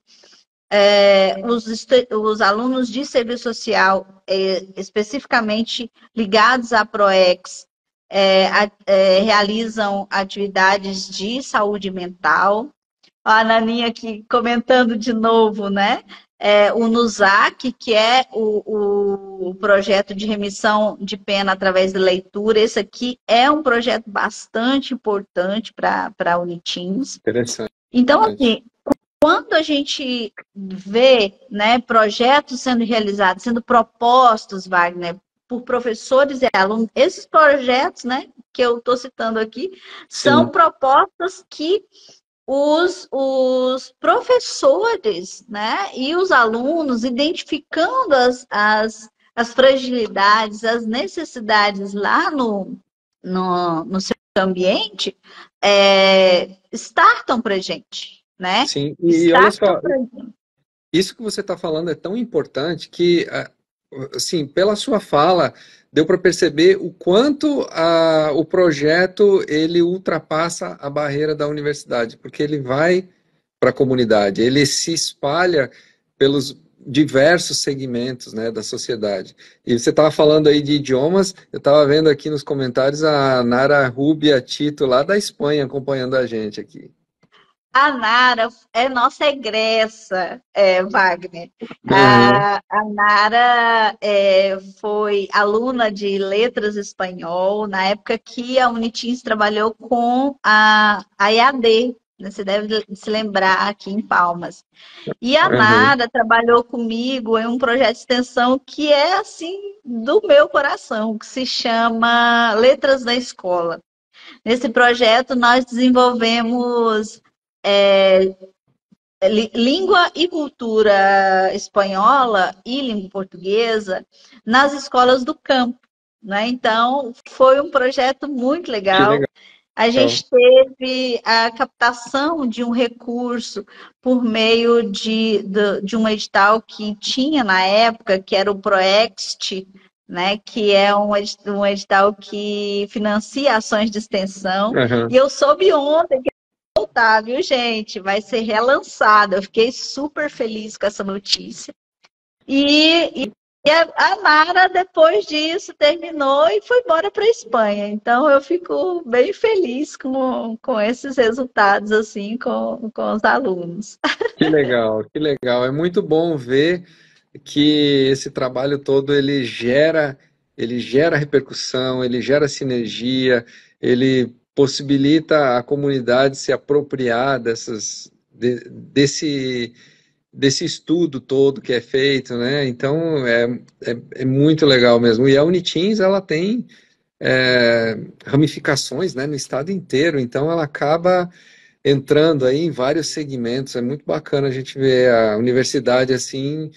[SPEAKER 2] Os alunos de serviço social, especificamente ligados à PROEX, realizam atividades de saúde mental. A Naninha aqui comentando de novo, né? O NUSAC, que é o projeto de remissão de pena através da leitura. Esse aqui é um projeto bastante importante para a Unitins.
[SPEAKER 1] interessante.
[SPEAKER 2] Então, assim, quando a gente vê, né, projetos sendo realizados, sendo propostos, Wagner, por professores e alunos, esses projetos, né, que eu estou citando aqui, são
[SPEAKER 1] Sim,
[SPEAKER 2] propostas que os professores, né, e os alunos, identificando as fragilidades, as necessidades lá no seu ambiente, startam para a gente, né?
[SPEAKER 1] sim. E olha
[SPEAKER 2] Startam
[SPEAKER 1] só,
[SPEAKER 2] para a gente.
[SPEAKER 1] isso que você está falando é tão importante que, assim, pela sua fala, deu para perceber o quanto o projeto ele ultrapassa a barreira da universidade, porque ele vai para a comunidade, ele se espalha pelos diversos segmentos, né, da sociedade. E você estava falando aí de idiomas, eu estava vendo aqui nos comentários a Nara Rubia Tito, lá da Espanha, acompanhando a gente aqui.
[SPEAKER 2] A Nara é nossa egressa, Wagner.
[SPEAKER 1] Aham,
[SPEAKER 2] A Nara foi aluna de letras espanhol na época que a Unitins trabalhou com a EAD, né? Você deve se lembrar aqui em Palmas. E a
[SPEAKER 1] aham.
[SPEAKER 2] Nara trabalhou comigo em um projeto de extensão que é assim do meu coração, que se chama Letras da Escola. Nesse projeto, nós desenvolvemos língua e cultura espanhola e língua portuguesa nas escolas do campo, né? Então, foi um projeto muito
[SPEAKER 1] Que
[SPEAKER 2] legal.
[SPEAKER 1] legal.
[SPEAKER 2] A gente teve a captação de um recurso por meio de um edital que tinha na época, que era o Proext, né, que é um edital que financia ações de extensão. E
[SPEAKER 1] Aham.
[SPEAKER 2] eu soube ontem que vai voltar, viu, gente? Vai ser relançado. Eu fiquei super feliz com essa notícia. E a Nara, depois disso, terminou e foi embora para a Espanha. Então, eu fico bem feliz com esses resultados, assim, com os alunos.
[SPEAKER 1] Que legal, que legal. É muito bom ver que esse trabalho todo ele gera repercussão, ele gera sinergia, ele possibilita a comunidade se apropriar desse estudo todo que é feito, né? Então é muito legal mesmo. E a Unitins ela tem ramificações, né, no estado inteiro, então ela acaba entrando aí em vários segmentos. É muito bacana a gente ver a universidade assim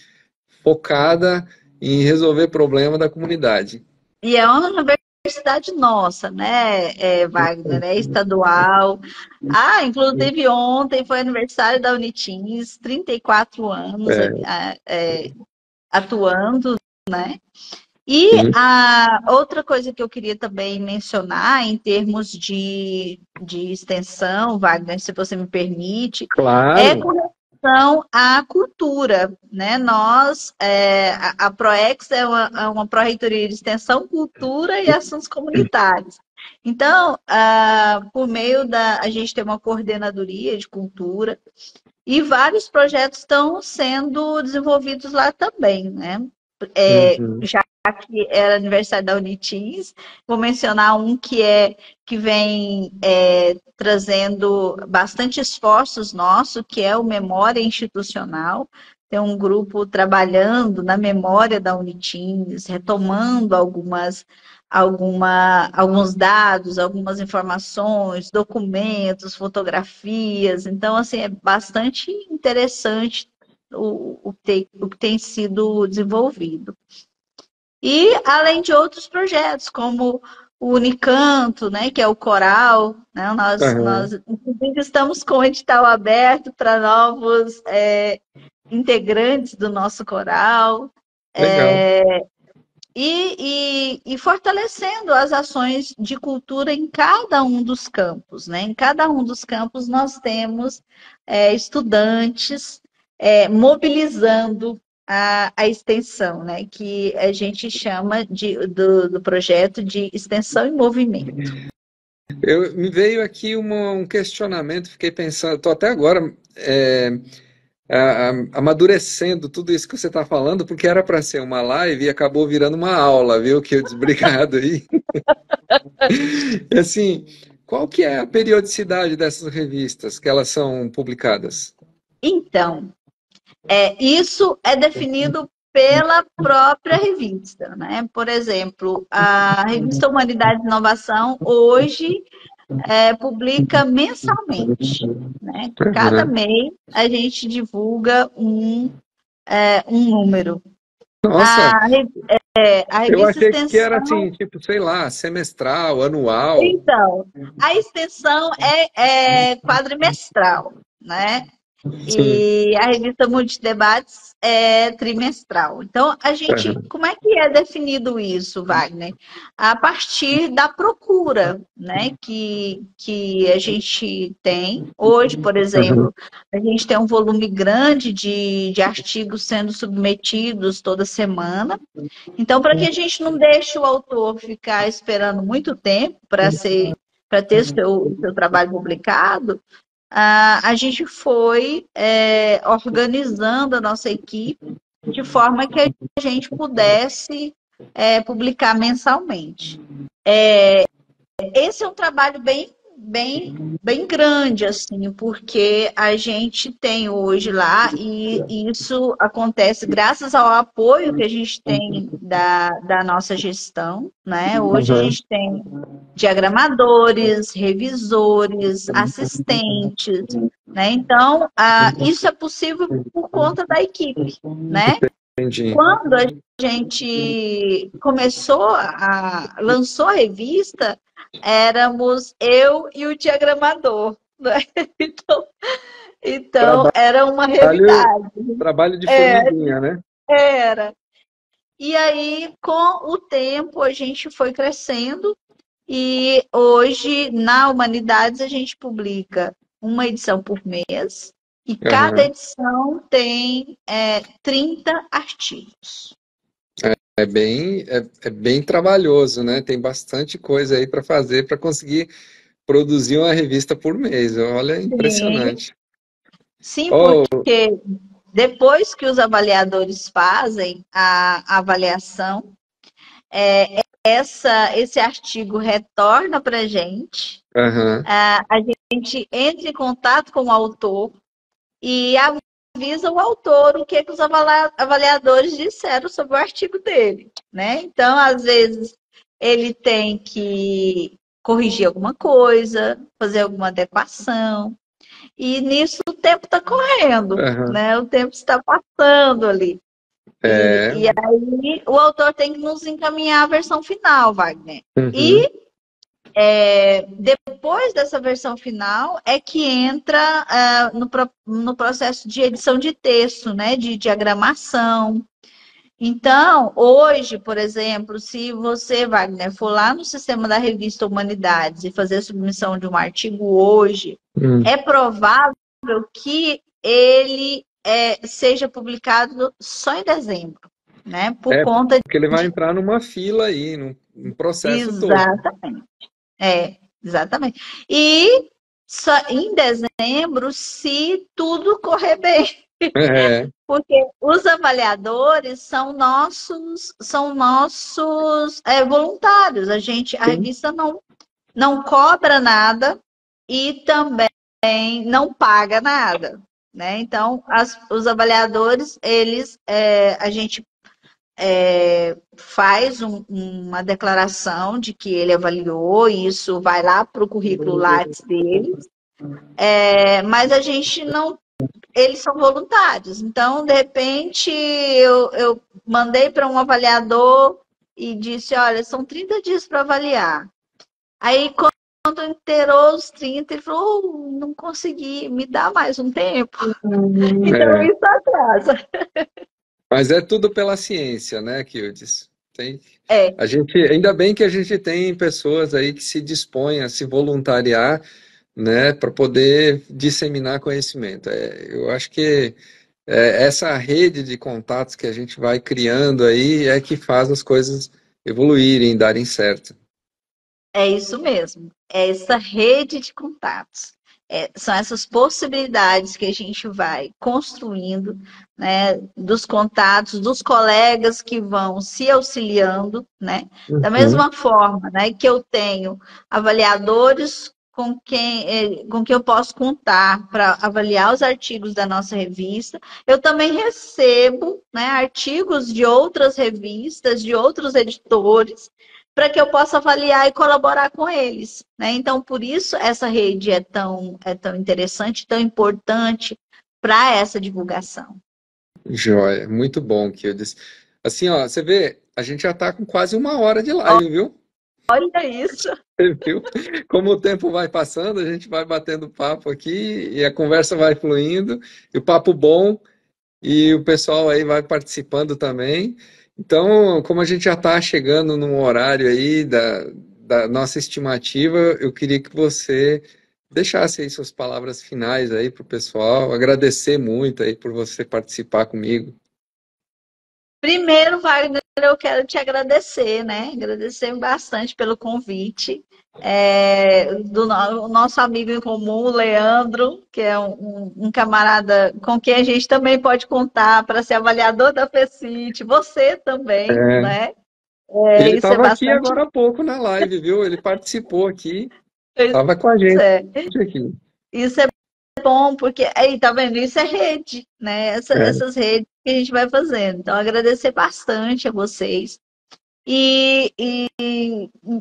[SPEAKER 1] focada em resolver problema da comunidade.
[SPEAKER 2] E é uma universidade nossa, né, Wagner? É estadual. Ah, inclusive ontem foi aniversário da Unitins, 34 anos
[SPEAKER 1] É,
[SPEAKER 2] atuando, né? E
[SPEAKER 1] sim,
[SPEAKER 2] a outra coisa que eu queria também mencionar, em termos de extensão, Wagner, se você me permite, é
[SPEAKER 1] claro.
[SPEAKER 2] com relação à cultura, né? A PROEX é uma pró-reitoria de extensão, cultura e assuntos comunitários. Então, por meio a gente tem uma coordenadoria de cultura e vários projetos estão sendo desenvolvidos lá também, né?
[SPEAKER 1] Uhum.
[SPEAKER 2] Já que era aniversário da Unitins, vou mencionar um que vem trazendo bastante esforços nossos, que é o Memória Institucional. Tem um grupo trabalhando na memória da Unitins, retomando alguns dados, algumas informações, documentos, fotografias. Então, assim, é bastante interessante o que tem sido desenvolvido. E além de outros projetos, como o Unicanto, né, que é o coral, né, nós
[SPEAKER 1] Aham.
[SPEAKER 2] inclusive estamos com o edital aberto para novos integrantes do nosso coral.
[SPEAKER 1] Legal.
[SPEAKER 2] E fortalecendo as ações de cultura em cada um dos campos, né? Em cada um dos campos nós temos estudantes mobilizando a extensão, né? Que a gente chama do projeto de extensão em movimento.
[SPEAKER 1] Me veio aqui um questionamento, fiquei pensando, estou até agora amadurecendo tudo isso que você está falando, porque era para ser uma live e acabou virando uma aula, viu? Que obrigado aí. E assim, qual que é a periodicidade dessas revistas que elas são publicadas?
[SPEAKER 2] Então, isso é definido pela própria revista, né? Por exemplo, a revista Humanidade e Inovação hoje publica mensalmente, né? Cada
[SPEAKER 1] Aham.
[SPEAKER 2] mês a gente divulga um número.
[SPEAKER 1] Nossa,
[SPEAKER 2] A, a
[SPEAKER 1] eu
[SPEAKER 2] revista
[SPEAKER 1] achei que era
[SPEAKER 2] Extensão,
[SPEAKER 1] assim, tipo, sei lá, semestral, anual.
[SPEAKER 2] então, a extensão é quadrimestral, né?
[SPEAKER 1] Sim.
[SPEAKER 2] E a revista Multidebates é trimestral. Então,
[SPEAKER 1] Aham.
[SPEAKER 2] como é que é definido isso, Wagner? A partir da procura, né, que a gente tem. Hoje, por
[SPEAKER 1] Aham.
[SPEAKER 2] exemplo, a gente tem um volume grande de artigos sendo submetidos toda semana. Então, para que a gente não deixe o autor ficar esperando muito tempo para ter o seu trabalho publicado, a gente foi organizando a nossa equipe de forma que a gente pudesse publicar mensalmente. Esse é um trabalho bem grande, assim, porque a gente tem hoje lá, e isso acontece graças ao apoio que a gente tem da nossa gestão, né? Hoje a
[SPEAKER 1] Aham.
[SPEAKER 2] gente tem diagramadores, revisores, assistentes, né? Então, isso é possível por conta da equipe, né?
[SPEAKER 1] Entendi.
[SPEAKER 2] Quando a gente lançou a revista, éramos eu e o diagramador, né? Então, então era uma
[SPEAKER 1] Trabalho,
[SPEAKER 2] realidade.
[SPEAKER 1] trabalho de
[SPEAKER 2] É,
[SPEAKER 1] formiguinha, né?
[SPEAKER 2] era. E aí, com o tempo, a gente foi crescendo e hoje, na Humanidades, a gente publica uma edição por mês e cada
[SPEAKER 1] Aham.
[SPEAKER 2] edição tem 30 artigos.
[SPEAKER 1] É bem trabalhoso, né? Tem bastante coisa aí para fazer para conseguir produzir uma revista por mês. Olha, é
[SPEAKER 2] Sim,
[SPEAKER 1] impressionante.
[SPEAKER 2] sim,
[SPEAKER 1] Oh,
[SPEAKER 2] porque depois que os avaliadores fazem a avaliação, esse artigo retorna para a gente,
[SPEAKER 1] aham.
[SPEAKER 2] a gente entra em contato com o autor e avisa o autor o que os avaliadores disseram sobre o artigo dele, né? Então, às vezes, ele tem que corrigir alguma coisa, fazer alguma adequação, e nisso o tempo está correndo,
[SPEAKER 1] Aham.
[SPEAKER 2] né? O tempo está passando ali.
[SPEAKER 1] É.
[SPEAKER 2] E aí o autor tem que nos encaminhar a versão final, Wagner.
[SPEAKER 1] Uhum.
[SPEAKER 2] E depois dessa versão final é que entra no processo de edição de texto, né? De diagramação. Então, hoje, por exemplo, se você, Wagner, for lá no sistema da revista Humanidades e fazer a submissão de um artigo hoje,
[SPEAKER 1] Hum.
[SPEAKER 2] é provável que ele seja publicado só em dezembro, né? Por
[SPEAKER 1] É
[SPEAKER 2] conta
[SPEAKER 1] porque ele vai
[SPEAKER 2] de.
[SPEAKER 1] entrar numa fila aí, num processo todo.
[SPEAKER 2] Exatamente. Exatamente. E só em dezembro, se tudo correr bem.
[SPEAKER 1] É,
[SPEAKER 2] Porque os avaliadores são nossos voluntários. A
[SPEAKER 1] sim.
[SPEAKER 2] revista não cobra nada e também não paga nada, né? Então, os avaliadores, a gente faz uma declaração de que ele avaliou, e isso vai lá para o currículo Lattes dele, mas a gente não. Eles são voluntários, então, de repente, eu mandei para um avaliador e disse: olha, são 30 dias para avaliar. Aí, quando inteirou os 30, ele falou: não consegui, me dá mais um tempo. Então,
[SPEAKER 1] É.
[SPEAKER 2] isso atrasa.
[SPEAKER 1] Mas é tudo pela ciência, né, Kildes? Tem,
[SPEAKER 2] É,
[SPEAKER 1] ainda bem que a gente tem pessoas aí que se dispõem a se voluntariar, né, para poder disseminar conhecimento. Eu acho que essa rede de contatos que a gente vai criando aí é que faz as coisas evoluírem, darem certo.
[SPEAKER 2] é isso mesmo. É essa rede de contatos. São essas possibilidades que a gente vai construindo, né, dos contatos, dos colegas que vão se auxiliando, né? Da
[SPEAKER 1] Uhum.
[SPEAKER 2] mesma forma, né, que eu tenho avaliadores com quem eu posso contar para avaliar os artigos da nossa revista, eu também recebo, né, artigos de outras revistas, de outros editores, para que eu possa avaliar e colaborar com eles, né? Então, por isso essa rede é tão interessante, tão importante para essa divulgação.
[SPEAKER 1] Joia, muito bom, Kildes. Assim, ó, você vê, a gente já está com quase 1 hora de live, viu?
[SPEAKER 2] Olha isso.
[SPEAKER 1] Você viu? Como o tempo vai passando, a gente vai batendo papo aqui e a conversa vai fluindo, e o papo bom, e o pessoal aí vai participando também. Então, como a gente já está chegando num horário aí da nossa estimativa, eu queria que você deixasse aí suas palavras finais aí para o pessoal, agradecer muito aí por você participar comigo.
[SPEAKER 2] Primeiro, Wagner, eu quero te agradecer, né? Agradecer bastante pelo convite. O nosso amigo em comum, o Leandro, que é um camarada com quem a gente também pode contar para ser avaliador da FECIT, você também,
[SPEAKER 1] É,
[SPEAKER 2] né?
[SPEAKER 1] ele
[SPEAKER 2] Isso é
[SPEAKER 1] estava aqui
[SPEAKER 2] bastante.
[SPEAKER 1] agora há pouco na live, viu? Ele participou aqui, estava com a
[SPEAKER 2] Pois
[SPEAKER 1] gente
[SPEAKER 2] é.
[SPEAKER 1] aqui.
[SPEAKER 2] Isso é bom, porque aí, tá vendo? Isso é rede, né?
[SPEAKER 1] É,
[SPEAKER 2] Essas redes que a gente vai fazendo. Então, agradecer bastante a vocês e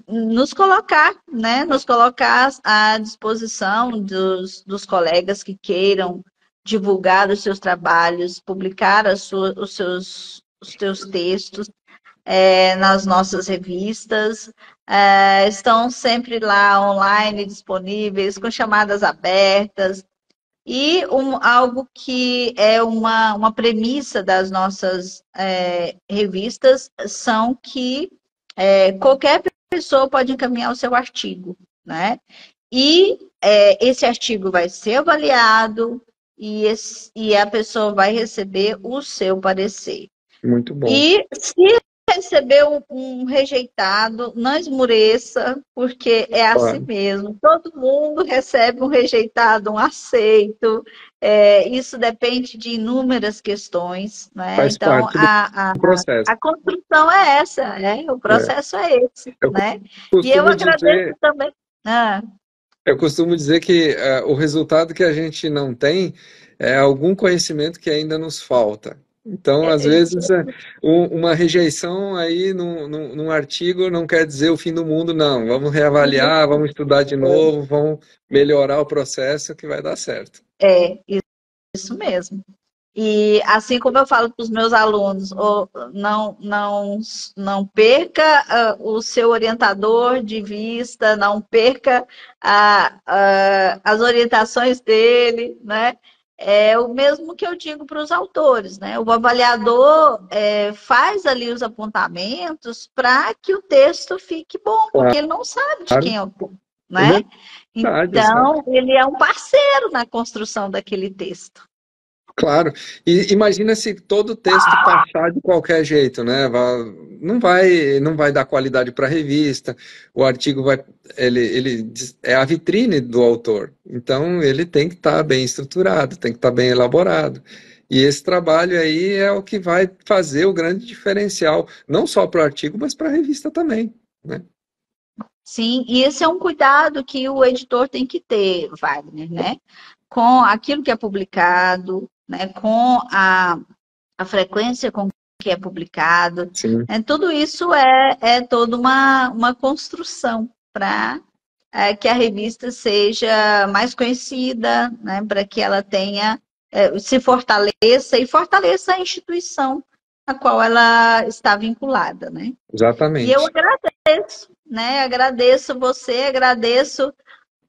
[SPEAKER 2] nos colocar, né? Nos colocar à disposição dos colegas que queiram divulgar os seus trabalhos, publicar os seus textos nas nossas revistas. Estão sempre lá online disponíveis, com chamadas abertas. E algo que é uma premissa das nossas revistas são que qualquer pessoa pode encaminhar o seu artigo, né? E esse artigo vai ser avaliado e a pessoa vai receber o seu parecer.
[SPEAKER 1] muito bom.
[SPEAKER 2] E se receber um rejeitado, não esmureça, porque é assim
[SPEAKER 1] Claro,
[SPEAKER 2] mesmo. Todo mundo recebe um rejeitado, um aceito. Isso depende de inúmeras questões, né?
[SPEAKER 1] faz
[SPEAKER 2] Então,
[SPEAKER 1] parte do processo.
[SPEAKER 2] a construção é essa, o
[SPEAKER 1] É.
[SPEAKER 2] processo é esse,
[SPEAKER 1] Eu
[SPEAKER 2] né? E eu
[SPEAKER 1] costumo
[SPEAKER 2] agradeço
[SPEAKER 1] dizer,
[SPEAKER 2] também. Ah,
[SPEAKER 1] eu costumo dizer que o resultado que a gente não tem é algum conhecimento que ainda nos falta. Então, às vezes, uma rejeição aí num artigo não quer dizer o fim do mundo, não. Vamos reavaliar, vamos estudar de novo, vamos melhorar o processo que vai dar certo.
[SPEAKER 2] é, isso mesmo. E assim como eu falo para os meus alunos, não perca o seu orientador de vista, não perca as orientações dele, né? É o mesmo que eu digo para os autores, né? O avaliador faz ali os apontamentos para que o texto fique bom, porque ele não sabe de
[SPEAKER 1] Claro,
[SPEAKER 2] quem é o texto,
[SPEAKER 1] é
[SPEAKER 2] né?
[SPEAKER 1] verdade.
[SPEAKER 2] Então, ele é um parceiro na construção daquele texto.
[SPEAKER 1] Claro. E imagina se todo o texto passar de qualquer jeito, né? Não vai dar qualidade para a revista. O artigo vai, é a vitrine do autor. Então ele tem que estar bem estruturado, tem que estar bem elaborado. E esse trabalho aí é o que vai fazer o grande diferencial, não só para o artigo, mas para a revista também, né?
[SPEAKER 2] Sim, e esse é um cuidado que o editor tem que ter, Wagner, né? Com aquilo que é publicado, né? Com a frequência com que é publicado.
[SPEAKER 1] Sim,
[SPEAKER 2] Tudo isso é toda uma construção para que a revista seja mais conhecida, né? Para que ela tenha, se fortaleça e fortaleça a instituição a qual ela está vinculada, né? E eu
[SPEAKER 1] exatamente.
[SPEAKER 2] agradeço, né? Agradeço você, agradeço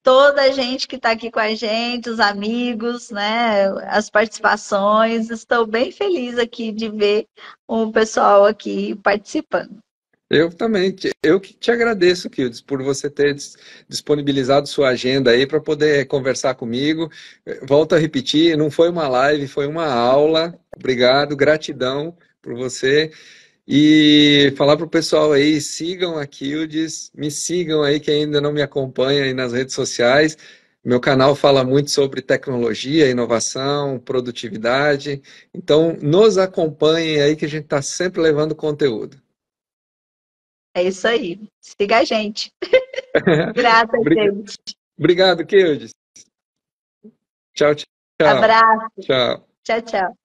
[SPEAKER 2] toda a gente que está aqui com a gente, os amigos, né? As participações. Estou bem feliz aqui de ver o pessoal aqui participando.
[SPEAKER 1] Eu também, eu que te agradeço, Kildes, por você ter disponibilizado sua agenda aí para poder conversar comigo. Volto a repetir, não foi uma live, foi uma aula. Obrigado, gratidão por você. E falar para o pessoal aí, sigam a Kildes, me sigam aí que ainda não me acompanha aí nas redes sociais. Meu canal fala muito sobre tecnologia, inovação, produtividade. Então, nos acompanhem aí que a gente está sempre levando conteúdo.
[SPEAKER 2] É isso aí. Siga a gente. Grata, gente.
[SPEAKER 1] Obrigado, Kildes. Tchau, tchau.
[SPEAKER 2] Abraço.
[SPEAKER 1] Tchau.
[SPEAKER 2] Tchau, tchau.